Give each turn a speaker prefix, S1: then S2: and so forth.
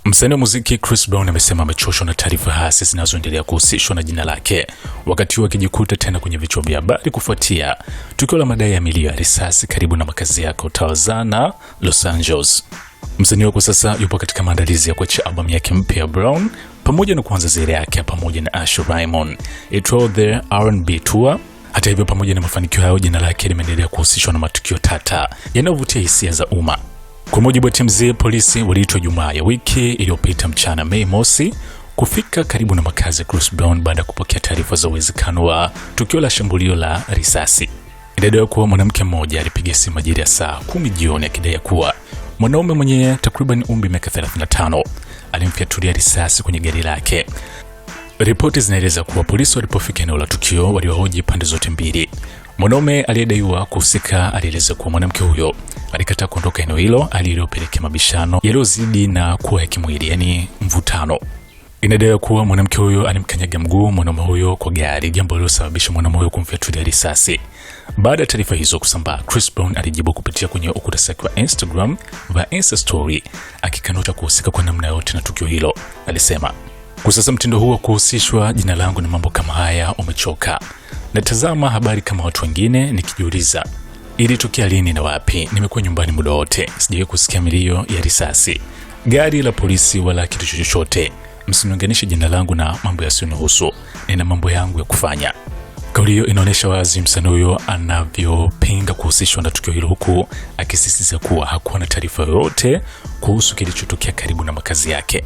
S1: Msanii wa muziki Chris Brown amesema amechoshwa na taarifa hasi zinazoendelea kuhusishwa na jina lake, wakati huo akijikuta tena kwenye vichwa vya habari kufuatia tukio la madai ya milio ya risasi karibu na makazi yake Tarzana, Los Angeles. Msanii kwa sasa yupo katika maandalizi ya kuachia albamu yake mpya ya Brown pamoja na kuanza ziara yake pamoja na Asher Raymond itwayo The R&B Tour. Hata hivyo, pamoja na mafanikio hayo, jina lake limeendelea kuhusishwa na matukio tata yanayovutia hisia za umma. Kwa mujibu wa TMZ, polisi waliitwa Jumaa ya wiki iliyopita mchana Mei Mosi kufika karibu na makazi ya Chris Brown baada ya kupokea taarifa za uwezekano wa tukio la shambulio la risasi. Inadaiwa kuwa mwanamke mmoja alipiga simu majira ya saa 10 jioni akidai kuwa mwanaume mwenye takriban umri miaka 35 alimfyatulia risasi kwenye gari lake. Ripoti zinaeleza kuwa polisi walipofika eneo la tukio waliwahoji pande zote mbili. Mwanaume aliyedaiwa kuhusika alieleza kuwa mwanamke huyo alikataa kuondoka eneo hilo, aliyopelekea mabishano yaliyozidi na kuwa ya kimwili, yani mvutano. Inadaiwa kuwa mwanamke huyo alimkanyaga mguu mwanaume huyo kwa gari, jambo lililosababisha mwanaume huyo kumfyatulia risasi. Baada ya taarifa hizo kusambaa, Chris Brown alijibu kupitia kwenye ukurasa wake wa Instagram via Insta story akikanusha kuhusika kwa namna yote na tukio hilo. Alisema, "Kwa sasa mtindo huo kuhusishwa jina langu na mambo kama haya umechoka. Natazama habari kama watu wengine nikijiuliza ilitokea lini na wapi. Nimekuwa nyumbani muda wote, sijawahi kusikia milio ya risasi, gari la polisi wala kitu chochote. Msiniunganishe jina langu na mambo yasiyonihusu. Nina mambo yangu ya kufanya." Kauli hiyo inaonyesha wazi msanii huyo anavyopinga kuhusishwa na tukio hilo, huku akisisitiza kuwa hakuwa na taarifa yoyote kuhusu kilichotokea karibu na makazi yake.